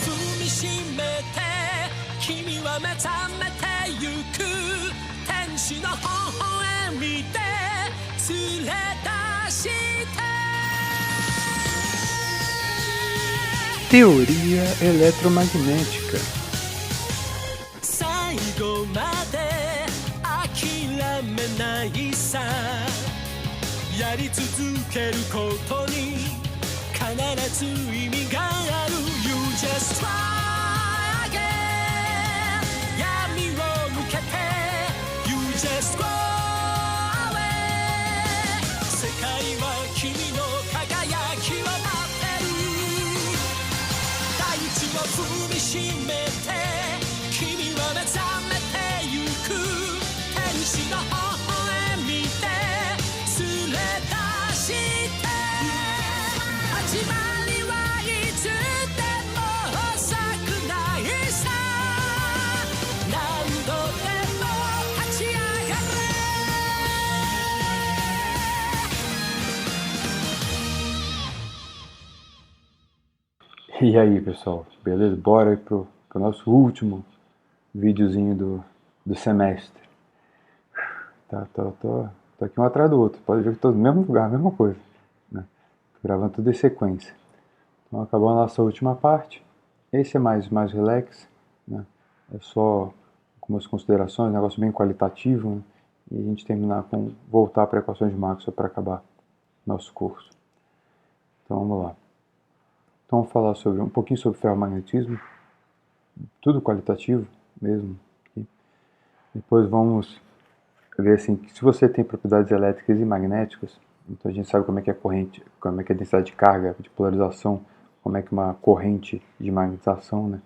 踏みしめて君は目覚めてゆく天使の微笑みで連れ出して Teoria eletromagnética. 最後まで諦めないさやり続けることに必ず意味がある You just try again 闇を向けて You just go away 世界は君の輝きを待ってる大地を踏みしめて君は目覚めてゆく天使の微笑みで連れ出して始まりはいつでも遅くないさ何度でも立ち上がれ E aí, pessoal, beleza? Bora aí pro nosso último videozinho do semestre. Tô aqui um atrás do outro, pode ver que tô no mesmo lugar, mesma coisa, né? Tô gravando tudo em sequência. Então acabou a nossa última parte. Esse é mais relax, né? É só algumas considerações, negócio bem qualitativo, né? E a gente terminar com voltar para equações de Maxwell para acabar nosso curso. Então vamos lá. Então vamos falar um pouquinho sobre ferromagnetismo, tudo qualitativo mesmo. Depois vamos ver assim, que se você tem propriedades elétricas e magnéticas, então a gente sabe como é que é a corrente, como é que é a densidade de carga, de polarização, como é que é uma corrente de magnetização, né?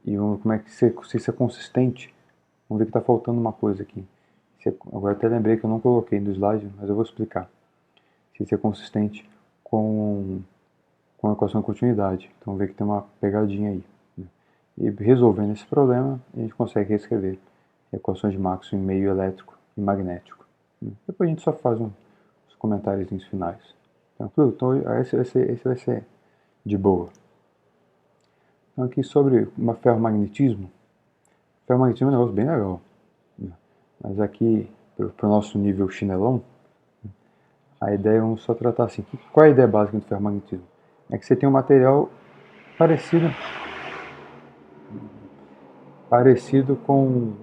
E como é que se isso é consistente. Vamos ver que está faltando uma coisa aqui. Agora até lembrei que eu não coloquei no slide, mas eu vou explicar. Se isso é consistente com a equação de continuidade. Então vamos ver que tem uma pegadinha aí, né? E resolvendo esse problema, a gente consegue reescrever equações de Maxwell em meio elétrico e magnético. Depois a gente só faz uns comentários finais. Tranquilo? Então esse vai ser de boa. Então aqui sobre ferromagnetismo. Ferromagnetismo é um negócio bem legal, né? Mas aqui, para o nosso nível chinelão, a ideia, vamos só tratar assim. Qual é a ideia básica do ferromagnetismo? É que você tem um material parecido com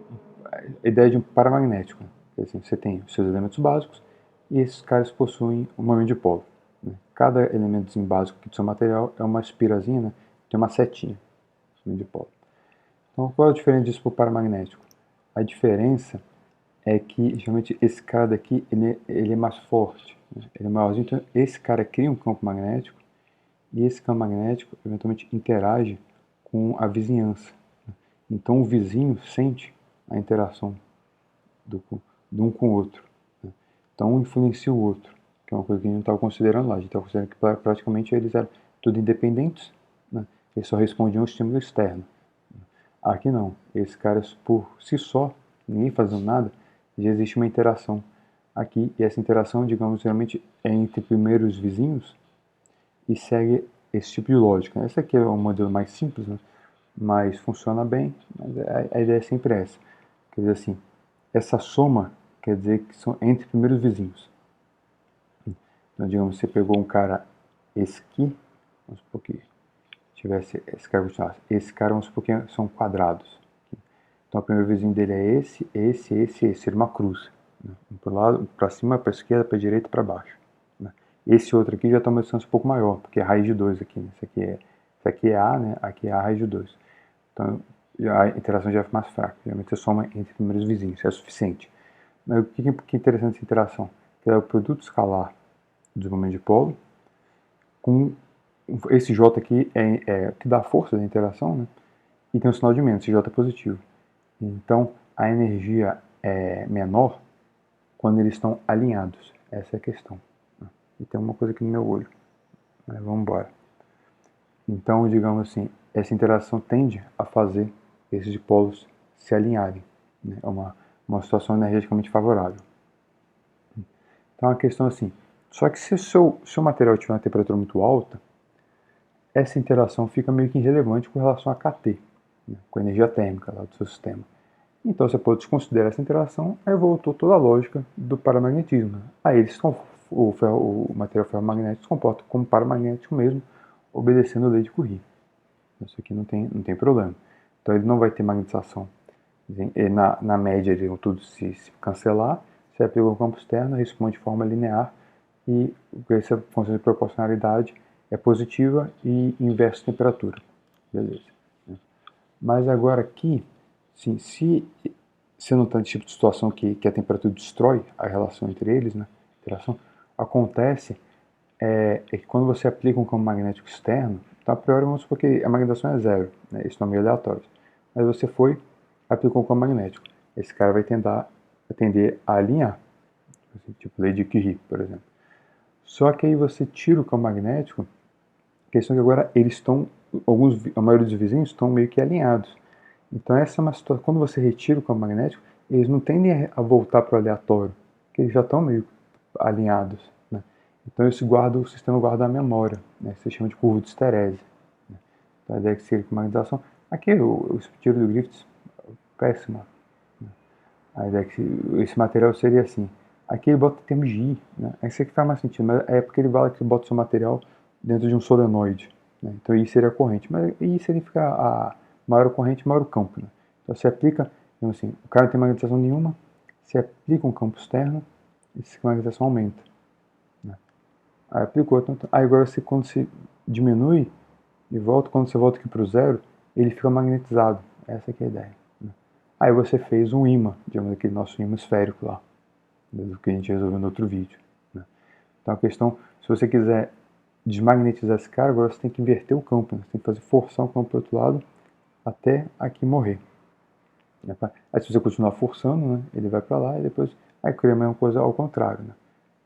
a ideia de um paramagnético. Assim, você tem os seus elementos básicos e esses caras possuem um momento de polo, né? Cada elemento básico do seu material é uma espirazinha, né? Tem uma setinha, momento de polo. Então qual é a diferença disso para o paramagnético? A diferença é que geralmente esse cara daqui ele é mais forte, né? Ele é maiorzinho, então esse cara cria um campo magnético e esse campo magnético eventualmente interage com a vizinhança, né? Então o vizinho sente a interação de um com o outro, né? Então um influencia o outro, que é uma coisa que a gente não estava considerando lá. A gente estava considerando que praticamente eles eram tudo independentes, né? Eles só respondiam ao estímulo externo. Aqui não, esses caras por si só, ninguém fazendo nada, já existe uma interação aqui, e essa interação, digamos, geralmente é entre primeiros vizinhos e segue esse tipo de lógica. Esse aqui é um modelo mais simples, né? Mas funciona bem, mas a ideia é sempre essa. Quer dizer assim, essa soma quer dizer que são entre primeiros vizinhos. Então, digamos, você pegou um cara, esse aqui, vamos supor que tivesse esse cara continuasse. Esse cara, vamos supor que são quadrados. Então, o primeiro vizinho dele é esse. Seria uma cruz, né? Um para o lado, para cima, para a esquerda, para a direita e para baixo, né? Esse outro aqui já está uma distância um pouco maior, porque é raiz de 2 aqui, né? Esse aqui é A, né? Aqui é A raiz de 2. Então, a interação já é mais fraca. Geralmente você soma entre primeiros vizinhos, isso é suficiente. Mas o que é interessante essa interação? Que é o produto escalar dos momentos de polo com esse J aqui que dá força da interação, né? E tem um sinal de menos, esse J é positivo. Então a energia é menor quando eles estão alinhados. Essa é a questão. E tem uma coisa aqui no meu olho. Mas vamos embora. Então, digamos assim, essa interação tende a fazer esses dipolos se alinharem, né? É uma situação energeticamente favorável. Então a questão é assim, só que se o seu material tiver uma temperatura muito alta, essa interação fica meio que irrelevante com relação a KT, né, com a energia térmica lá do seu sistema. Então você pode desconsiderar essa interação, aí voltou toda a lógica do paramagnetismo. Aí o material ferromagnético se comporta como paramagnético mesmo, obedecendo a lei de Curie. Isso aqui não tem problema. Então ele não vai ter magnetização. Na média eles vão tudo se cancelar, você aplica o campo externo, responde de forma linear e essa função de proporcionalidade é positiva e inverso temperatura. Beleza. Mas agora aqui, sim, se você não está nesse tipo de situação que a temperatura destrói a relação entre eles, né, interação, acontece que quando você aplica um campo magnético externo, então a priori vamos supor que a magnetização é zero, né, isso não é meio aleatório, mas você aplicou um campo magnético, esse cara vai tender a alinhar, tipo lei de Curie, por exemplo. Só que aí você tira o campo magnético, a questão é que agora eles estão, a maioria dos vizinhos estão meio que alinhados. Então essa é uma situação, quando você retira o campo magnético, eles não tendem a voltar para o aleatório, porque eles já estão meio alinhados, né? Então o sistema guarda a memória, né? Isso se chama de curva de esterese, né? Então a ideia é que seria com magnetização. Aqui o tiro do Griffiths, péssima, né? A ideia é que esse material seria assim. Aqui ele bota termos de I, né? Isso aqui faz mais sentido, mas é porque ele fala que bota o seu material dentro de um solenoide, né? Então I seria a corrente, mas I significa a maior corrente, maior o campo, né? Então você aplica, então, assim, o cara não tem magnetização nenhuma, você aplica um campo externo, e essa magnetização aumenta, né? Aí aplicou, aí agora quando você diminui e volta, quando você volta aqui para o zero, ele fica magnetizado, essa aqui é a ideia, né? Aí você fez um ímã, digamos, aquele nosso ímã esférico lá, do que a gente resolveu no outro vídeo, né? Então a questão, se você quiser desmagnetizar esse cara, agora você tem que inverter o campo, né? Você tem que forçar o campo para o outro lado até aqui morrer. Aí se você continuar forçando, né, ele vai para lá e depois aí cria a mesma coisa ao contrário, né?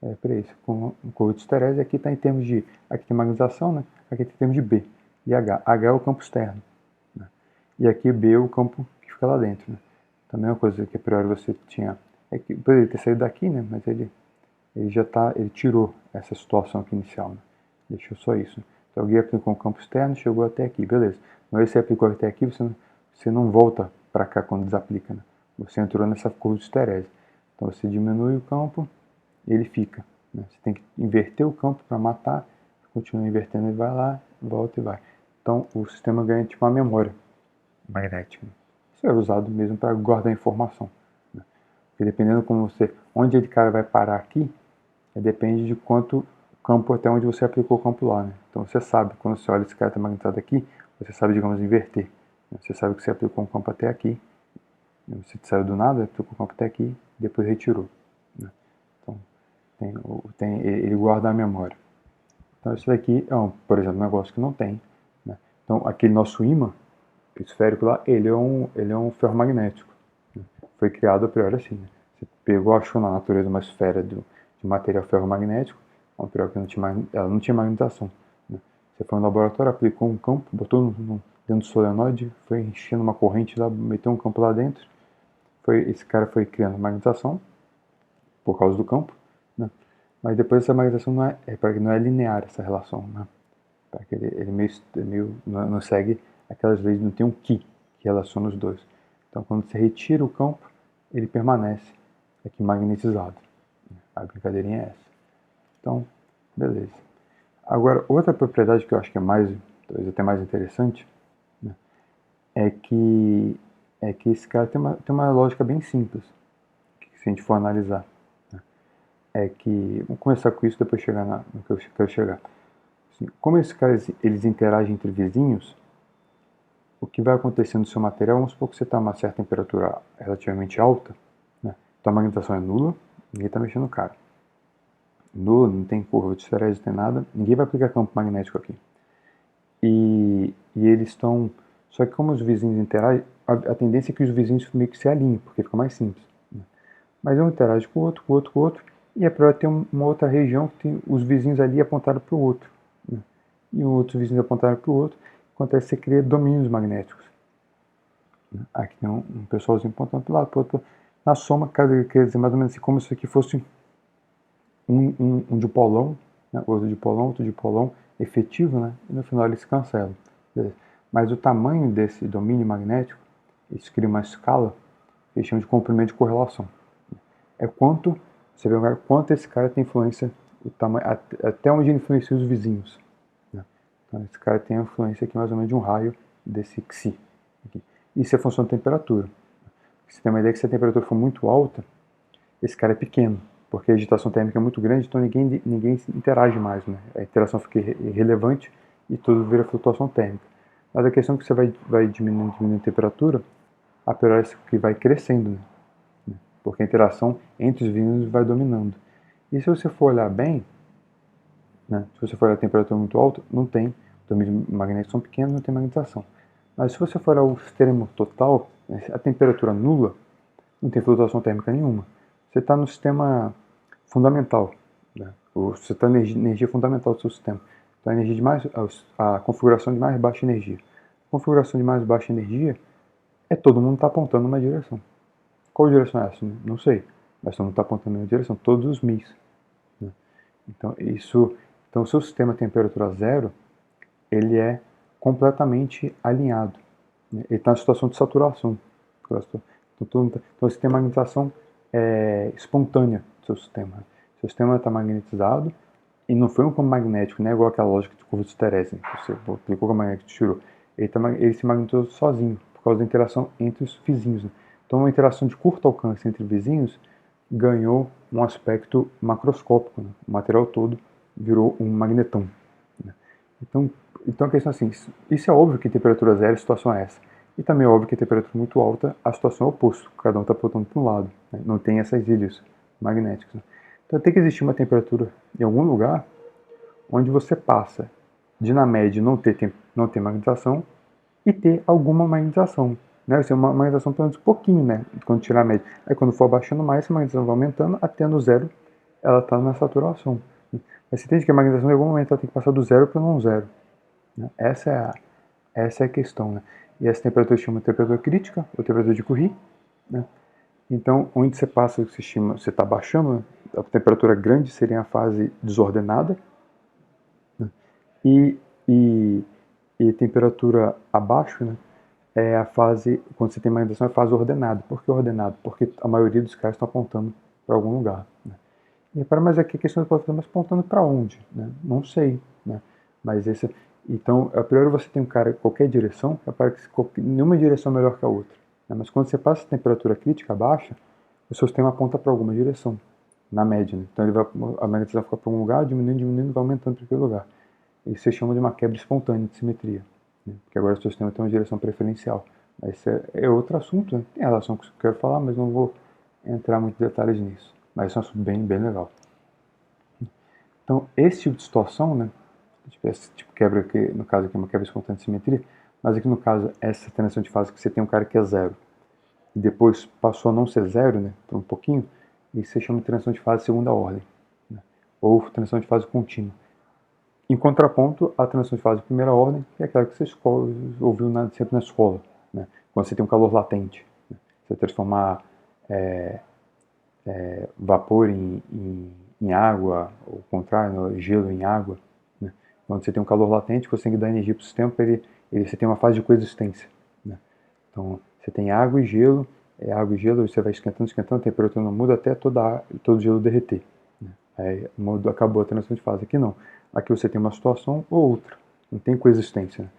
É para isso, com curva de esterese, aqui está em termos de, aqui tem magnetização, né? Aqui tem em termos de B e H. H é o campo externo, né? E aqui B é o campo que fica lá dentro, né? Então a mesma coisa que a priori você tinha, é que poderia ter saído daqui, né? Mas ele ele tirou essa situação aqui inicial, né? Deixou só isso. Então alguém aplicou um campo externo, chegou até aqui, beleza. Mas você aplicou até aqui, você não volta para cá quando desaplica, né? Você entrou nessa curva de esterese. Então você diminui o campo e ele fica, né? Você tem que inverter o campo para matar, continua invertendo, ele vai lá, volta e vai. Então o sistema ganha tipo uma memória magnética. Isso é usado mesmo para guardar informação, né? Porque dependendo onde ele cara vai parar aqui, depende de quanto campo até onde você aplicou o campo lá, né? Então você sabe, quando você olha esse cara está magnetizado aqui, você sabe, digamos, inverter, né? Você sabe que você aplicou um campo até aqui, você saiu do nada, aplicou o campo até aqui, depois retirou, né? Então ele guarda a memória. Então isso daqui é, por exemplo, um negócio que não tem, né? Então aquele nosso ímã esférico lá, ele é um ferromagnético, né? Foi criado a priori assim, né? Você pegou, achou na natureza uma esfera de material ferromagnético, uma material que ela não tinha magnetização, né? Você foi no laboratório, aplicou um campo, botou dentro do solenoide, foi enchendo uma corrente lá, meteu um campo lá dentro, esse cara foi criando magnetização por causa do campo, né? Mas depois essa magnetização não é linear essa relação, né? Porque ele não segue aquelas leis, não tem um que relaciona os dois. Então quando você retira o campo, ele permanece aqui magnetizado. A brincadeirinha é essa. Então, beleza. Agora, outra propriedade que eu acho que é talvez até mais interessante, né, é que esse cara tem uma lógica bem simples, que se a gente for analisar, né, é que, vamos começar com isso, depois chegar no que eu quero chegar. Assim, como esses caras eles interagem entre vizinhos, o que vai acontecer no seu material, vamos supor que você está a uma certa temperatura relativamente alta, né, então a magnetização é nula, ninguém está mexendo no cara. Nula, não tem curva de esterese, não tem nada, ninguém vai aplicar campo magnético aqui. E eles estão... Só que como os vizinhos interagem, a tendência é que os vizinhos meio que se alinhem, porque fica mais simples, né? Mas um interage com o outro, com o outro, com o outro, e é para ter uma outra região que tem os vizinhos ali apontaram para o outro, né? E os outros vizinhos apontaram para o outro, acontece que você cria domínios magnéticos, né? Aqui tem um pessoalzinho apontando para o lado, para o outro. Na soma, quer dizer mais ou menos assim, como se aqui fosse um dipolão, né? Outro dipolão, efetivo, né? E no final ele se cancela. Beleza. Mas o tamanho desse domínio magnético, isso cria uma escala que eles chamam de comprimento de correlação. É quanto, você vê quanto esse cara tem influência, o tamanho, até onde ele influencia os vizinhos. Né? Então esse cara tem a influência aqui mais ou menos de um raio desse Xi. Aqui. Isso é função de temperatura. Você tem uma ideia que se a temperatura for muito alta, esse cara é pequeno, porque a agitação térmica é muito grande, então ninguém interage mais, né? A interação fica irrelevante e tudo vira flutuação térmica. Mas a questão é que você vai diminuindo a temperatura, a período que vai crescendo, né? Porque a interação entre os vizinhos vai dominando. E se você for olhar bem, né? Se você for olhar a temperatura muito alta, não tem, os domínios magnéticos são pequenos, não tem magnetização. Mas se você for olhar o extremo total, né? A temperatura nula, não tem flutuação térmica nenhuma. Você está no sistema fundamental, né? Você está na energia fundamental do seu sistema. Então a configuração de mais baixa energia. A configuração de mais baixa energia é todo mundo está apontando uma direção. Qual direção é essa? Não sei. Mas todo mundo está apontando uma direção, todos os mis. Né? Então o seu sistema temperatura zero, ele é completamente alinhado. Né? Ele está na situação de saturação. Então você tem magnetização espontânea do seu sistema. Seu sistema está magnetizado e não foi um campo magnético, não é igual aquela lógica de curva de Terese, que você aplicou o campo magnético e tirou. Ele se magnetizou sozinho, por causa da interação entre os vizinhos. Né? Então, uma interação de curto alcance entre vizinhos ganhou um aspecto macroscópico. Né? O material todo virou um magnetão. Né? Então a questão é assim, isso é óbvio que temperatura zero a situação é essa. E também é óbvio que a temperatura muito alta, a situação é oposta. Cada um está apontando para um lado. Né? Não tem essas ilhas magnéticas. Né? Então tem que existir uma temperatura em algum lugar onde você passa de, na média, não ter magnetização e ter alguma magnetização. Né? Isso é uma magnetização pelo menos um pouquinho, né? Quando tirar a média. Aí quando for abaixando mais, a magnetização vai aumentando, até no zero ela está na saturação. Mas você entende que a magnetização em algum momento ela tem que passar do zero para o não zero. Né? Essa é a questão. Né? E essa temperatura se chama temperatura crítica, ou temperatura de Curie. Né? Então, onde você passa, você está baixando, né? A temperatura grande seria a fase desordenada. Né? E temperatura abaixo, né? É a fase, quando você tem magnetização, é a fase ordenada. Por que ordenada? Porque a maioria dos caras estão apontando para algum lugar. Né? E para mais aqui a questão pode fazer, mas apontando para onde? Né? Não sei. Né? Mas então, a priori você tem um cara em qualquer direção, parece que nenhuma direção é melhor que a outra. Né? Mas quando você passa a temperatura crítica baixa, o seu sistema aponta para alguma direção, na média. Né? Então a magnetização fica para um lugar, diminuindo, vai aumentando para aquele lugar. Isso se chama de uma quebra espontânea de simetria. Né? Porque agora o seu sistema tem uma direção preferencial. Esse é outro assunto, né? Tem relação com o que eu quero falar, mas não vou entrar muito em detalhes nisso. Mas é um assunto bem legal. Então, esse tipo de situação, né? Esse tipo de quebra, que no caso aqui é uma quebra espontânea de simetria, mas aqui no caso, essa transição de fase que você tem um cara que é zero, e depois passou a não ser zero, né? Por um pouquinho, isso se chama de transição de fase segunda ordem, né? Ou transição de fase contínua. Em contraponto, a transição de fase de primeira ordem, que é aquela que você ouviu sempre na escola, né? Quando você tem um calor latente. Né? Você transformar vapor em água, ou o contrário, gelo em água. Né? Quando você tem um calor latente, você tem que dar energia para o sistema para você tem uma fase de coexistência. Né? Então, você tem água e gelo, você vai esquentando, a temperatura não muda até todo o gelo derreter. Né? Aí acabou a transição de fase. Aqui não. Aqui você tem uma situação ou outra. Não tem coexistência. Né?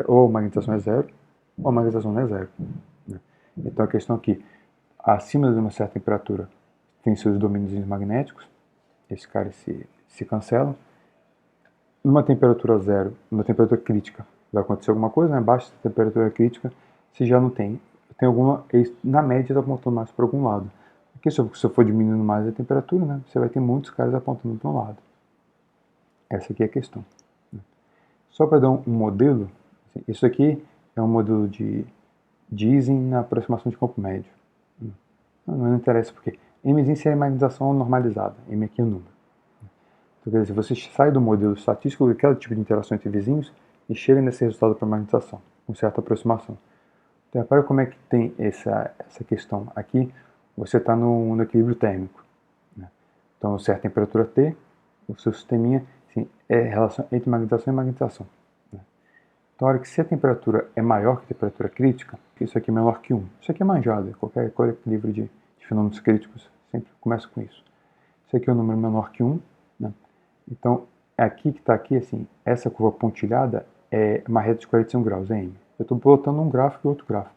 Ou a magnetização é zero, ou a magnetização não é zero. Né? Então a questão aqui, acima de uma certa temperatura, tem seus domínios magnéticos, esses caras se cancelam. Numa temperatura zero, numa temperatura crítica, vai acontecer alguma coisa, né? Abaixo da temperatura crítica, se já não tem alguma, na média está apontando mais para algum lado. Porque se você for diminuindo mais a temperatura, né, você vai ter muitos caras apontando para um lado. Essa aqui é a questão. Só para dar um modelo, isso aqui é um modelo de Ising na aproximação de campo médio. Não interessa porque M é a magnetização normalizada, M aqui é o número. Então, quer dizer, você sai do modelo estatístico daquele tipo de interação entre vizinhos e chega nesse resultado para magnetização, com certa aproximação. Então, repara como é que tem essa questão. Aqui, você está no equilíbrio térmico. Né? Então, certa temperatura T, o seu sisteminha, Assim, é a relação entre magnetização e magnetização. Então, a hora que se a temperatura é maior que a temperatura crítica, isso aqui é menor que 1. Isso aqui é manjado, qualquer livro de fenômenos críticos sempre começa com isso. Isso aqui é um número menor que 1. Né? Então, aqui que está aqui, assim, essa curva pontilhada é uma reta de 45 graus, é M. Eu estou botando um gráfico e outro gráfico.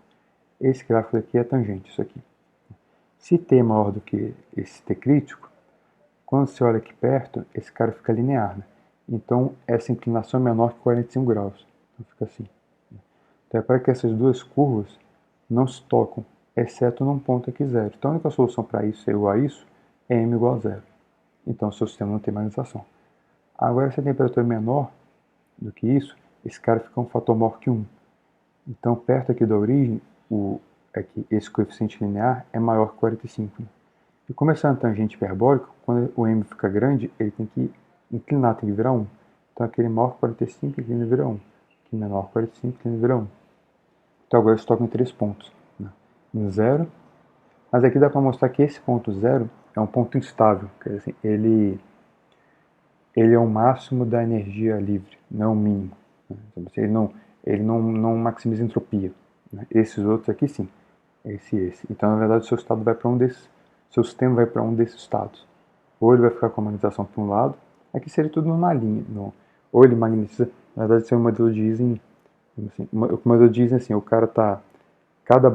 Esse gráfico aqui é tangente, isso aqui. Se T é maior do que esse T crítico, quando você olha aqui perto, esse cara fica linear. Né? Então, essa inclinação é menor que 45 graus. Então, fica assim. Então, é para que essas duas curvas não se tocam, exceto num ponto aqui zero. Então, a única solução para isso é igual a isso, é M igual a zero. Então, o seu sistema não tem magnetização. Agora, se a temperatura é menor do que isso, esse cara fica um fator maior que 1. Então, perto aqui da origem, esse coeficiente linear é maior que 45. Né? E como essa é uma tangente hiperbólica, quando o M fica grande, ele tem que inclinar, tem que virar 1. Então, aquele maior que 45, ele vira 1. Aqui menor que 45, ele vira 1. Então, agora eles tocam em 3 pontos. Né? Em 0. Mas aqui dá para mostrar que esse ponto 0 é um ponto instável. Quer dizer, assim, ele é o máximo da energia livre, não o mínimo. Né? Então, ele não maximiza entropia. Né? Esses outros aqui sim. Esse. Então, na verdade, o seu estado vai para um desses. Seu sistema vai para um desses estados. Ou ele vai ficar com a magnetização para um lado. Aqui seria tudo numa linha. Ou ele magnetiza. Na verdade, isso é um modelo de Ising. Assim, o modelo de Ising, assim, o cara tá. Cada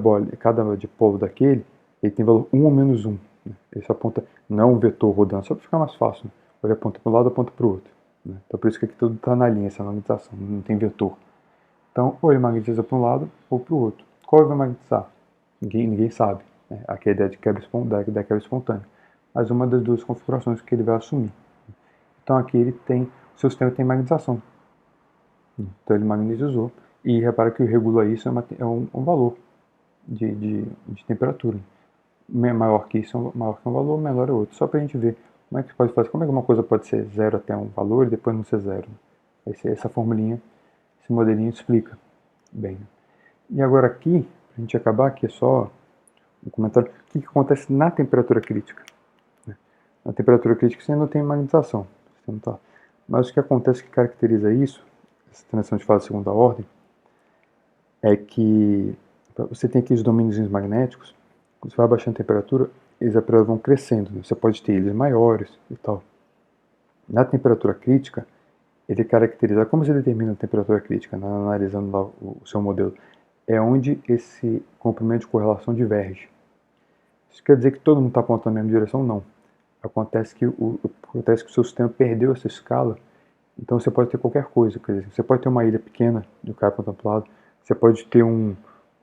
dipolo daquele, ele tem valor 1 ou menos 1. Né? Ele só aponta. Não é um vetor rodando, só para ficar mais fácil. Né? Ou ele aponta para um lado ou aponta para o outro. Né? Então, por isso que aqui tudo está na linha, essa magnetização. Não tem vetor. Então, ou ele magnetiza para um lado ou para o outro. Qual ele vai magnetizar? Ninguém sabe. Né? Aqui é a ideia da quebra espontânea. Mas uma das duas configurações que ele vai assumir. Então, aqui o seu sistema tem magnetização. Então, ele magnetizou. E repara que regula isso é um valor de temperatura. Maior que isso maior que um valor, menor é outro. Só para a gente ver como é que pode fazer. Como é que uma coisa pode ser 0 até um valor e depois não ser 0. Essa formulinha, esse modelinho explica bem. E agora aqui, para a gente acabar, aqui é só um comentário. O que acontece na temperatura crítica? Na temperatura crítica você não tem magnetização. Mas o que acontece que caracteriza isso, essa transição de fase de segunda ordem, é que você tem aqui os domínios magnéticos, quando você vai abaixando a temperatura, eles apenas vão crescendo. Né? Você pode ter ilhas maiores e tal. Na temperatura crítica, ele caracteriza, como você determina a temperatura crítica, né? Analisando lá o seu modelo, é onde esse comprimento de correlação diverge. Isso quer dizer que todo mundo está apontando na mesma direção? Não. Acontece que o seu sistema perdeu essa escala, então você pode ter qualquer coisa. Quer dizer, você pode ter uma ilha pequena, do cara apontando para o lado, você pode ter um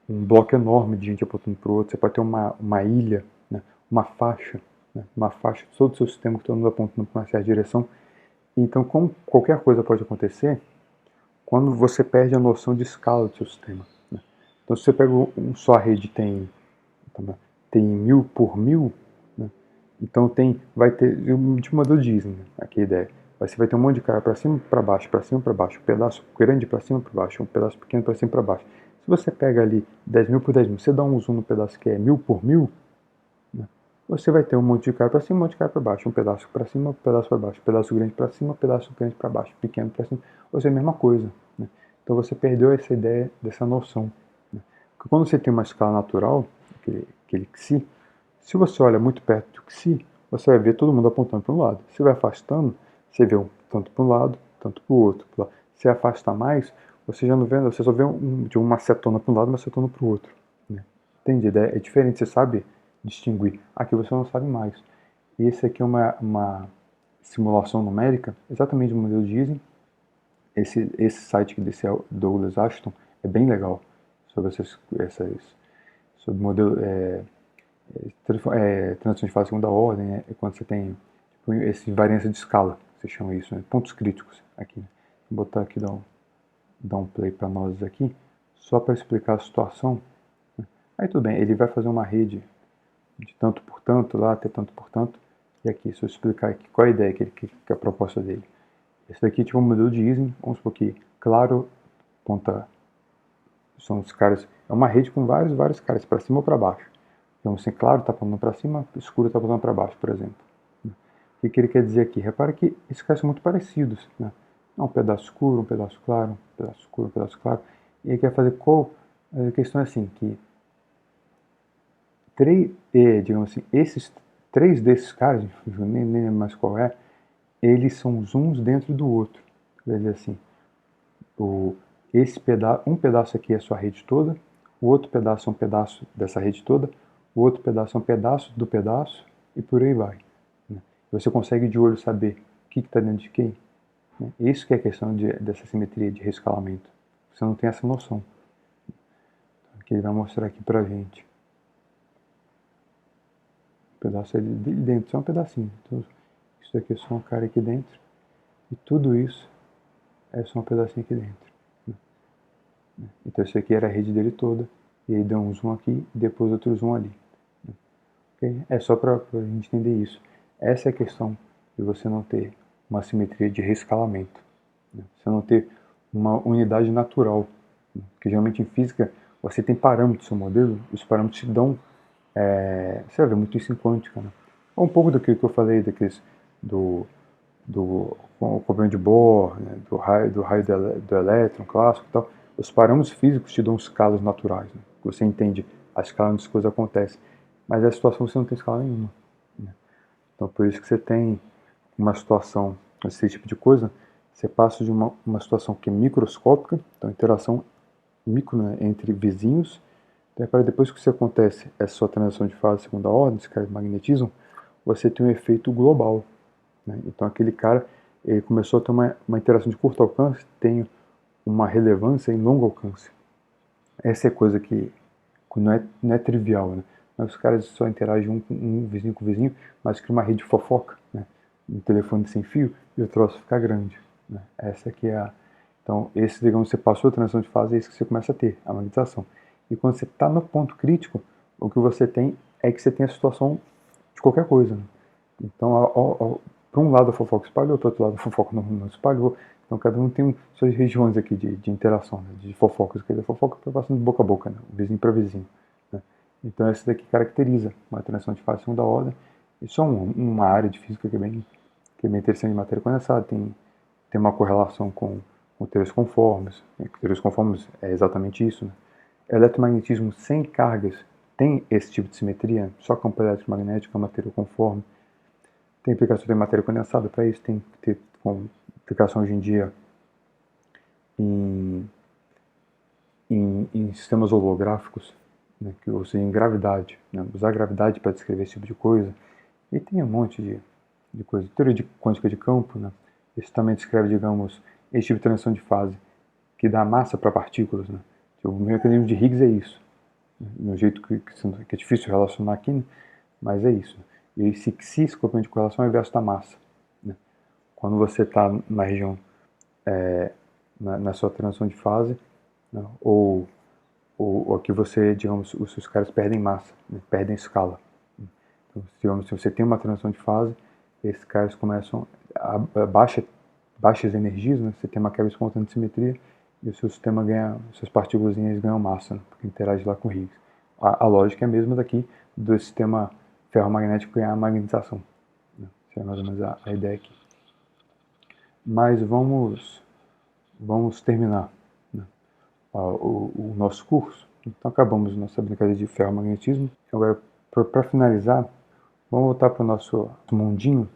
bloco enorme de gente apontando para o outro, você pode ter uma ilha, né? Uma faixa de todo o seu sistema que todo mundo apontando para uma certa direção. Então, como qualquer coisa pode acontecer, quando você perde a noção de escala do seu sistema. Né? Então, se você pega só a rede tem 1000 por 1000, né? Então vai ter, tipo modelo Disney, né? Aqui a ideia. Você vai ter um monte de cara para cima, para baixo, um pedaço grande para cima, para baixo, um pedaço pequeno para cima, para baixo. Se você pega ali 10.000 por 10.000, você dá um zoom no pedaço que é 1000 por 1000, né? Você vai ter um monte de cara para cima, um monte de cara para baixo, um pedaço para cima, um pedaço para baixo, um pedaço grande para cima, um pedaço grande para baixo, pequeno para cima, ou seja, a mesma coisa. Né? Então você perdeu essa ideia, dessa noção. Né? Porque quando você tem uma escala natural, aquele Xi, se você olha muito perto do Xi, você vai ver todo mundo apontando para um lado. Se vai afastando, você vê tanto para um lado, tanto para o outro. Se afasta mais, você já não vê, você só vê de uma acetona para um lado e uma acetona para o outro. Né? Entendido? É diferente, você sabe distinguir. Aqui você não sabe mais. E esse aqui é uma simulação numérica, exatamente do modelo de Ising. Esse site que desse Douglas Ashton é bem legal sobre sobre o modelo transição de fase segunda ordem, né? É quando você tem esse variância de escala, você chama isso, né? Pontos críticos aqui. Vou botar aqui, dar um play para nós aqui, só para explicar a situação. Aí tudo bem, ele vai fazer uma rede de tanto por tanto, lá até tanto por tanto, e aqui, se eu explicar aqui qual é a ideia, que é a proposta dele. Esse daqui é tipo um modelo de Ising, vamos supor que claro, são os caras, é uma rede com vários caras, para cima ou para baixo. Então, assim, claro está apontando para cima, escuro está apontando para baixo, por exemplo. O que ele quer dizer aqui? Repara que esses caras são muito parecidos, né? Um pedaço escuro, um pedaço claro, um pedaço escuro, um pedaço claro. E ele quer fazer qual? A questão é assim, que digamos assim, esses 3 desses caras, nem lembro mais qual é, eles são zooms dentro do outro. Quer dizer assim, um pedaço aqui é a sua rede toda, o outro pedaço é um pedaço dessa rede toda, o outro pedaço é um pedaço do pedaço, e por aí vai. Né? Você consegue de olho saber o que está dentro de quem? Né? Isso que é a questão dessa simetria de reescalamento. Você não tem essa noção. Que ele vai mostrar aqui pra gente. Um pedaço ali de dentro, só um pedacinho. Então, isso daqui é só um cara aqui dentro. E tudo isso é só um pedacinho aqui dentro. Né? Então isso aqui era a rede dele toda. E aí deu um zoom aqui e depois outro zoom ali. Né? Okay? É só pra gente entender isso. Essa é a questão de você não ter uma simetria de reescalamento. Né? Você não ter uma unidade natural. Né? Porque geralmente em física você tem parâmetros no seu modelo, os parâmetros te dão, você vai ver muito isso em quântica, né? Um pouco do que eu falei daqueles, do problema de Bohr, né? do raio do elétron clássico e tal. Os parâmetros físicos te dão escalas naturais, né? Você entende a escala onde as coisas acontecem, mas a situação você não tem escala nenhuma. Né? Então por isso que você tem uma situação, esse tipo de coisa, você passa de uma situação que é microscópica, então interação micro, né, entre vizinhos. Então, depois que isso acontece, essa sua transição de fase segunda ordem, esse cara de magnetismo, você tem um efeito global. Né? Então aquele cara ele começou a ter uma interação de curto alcance, tem uma relevância em longo alcance. Essa é coisa que não é trivial. Né? Mas os caras só interagem um vizinho com o vizinho, mas cria uma rede de fofoca, né? Um telefone sem fio, e o troço fica grande. Né? Essa aqui é a... Então, digamos, você passou a transição de fase, é isso que você começa a ter, a magnetização. E quando você está no ponto crítico, o que você tem é que você tem a situação de qualquer coisa. Né? Então, para um lado a fofoca espalhou, para o outro lado a fofoca não espalhou. Então, cada um tem suas regiões aqui de interação, né? De fofocas. A fofoca vai passando de boca a boca, né? Vizinho para vizinho. Né? Então, essa daqui caracteriza uma transição de fase segunda ordem. Isso é uma área de física que é bem interessante de matéria condensada. Tem uma correlação com teorias conformes. Teorias conformes é exatamente isso. Né? Eletromagnetismo sem cargas tem esse tipo de simetria, só campo eletromagnético é uma teoria conforme. Tem implicação de matéria condensada para isso, tem que ter implicação hoje em dia em sistemas holográficos, né, ou seja, em gravidade. Né? Usar a gravidade para descrever esse tipo de coisa. E tem um monte de coisa. Teoria de quântica de campo, né? Isso também descreve, digamos, esse tipo de transição de fase, que dá massa para partículas. Né? O mecanismo de Higgs é isso. Né? No jeito que é difícil relacionar aqui, né? Mas é isso. E esse complemento de correlação é o inverso da massa. Né? Quando você está na região, na sua transição de fase, né? ou aqui você, digamos, os seus caras perdem massa, né? Perdem escala. Então, digamos, se você tem uma transição de fase, esses caras começam a baixas energias, né? Você tem uma quebra espontânea de simetria e o seu sistema suas partículas ganham massa, né? Porque interage lá com Higgs. A lógica é a mesma daqui do sistema ferromagnético ganhar a magnetização. Né? Essa é mais ou menos a ideia aqui. Mas vamos terminar, né? o nosso curso. Então acabamos nossa brincadeira de ferromagnetismo. Agora, para finalizar, vamos voltar para o nosso mundinho.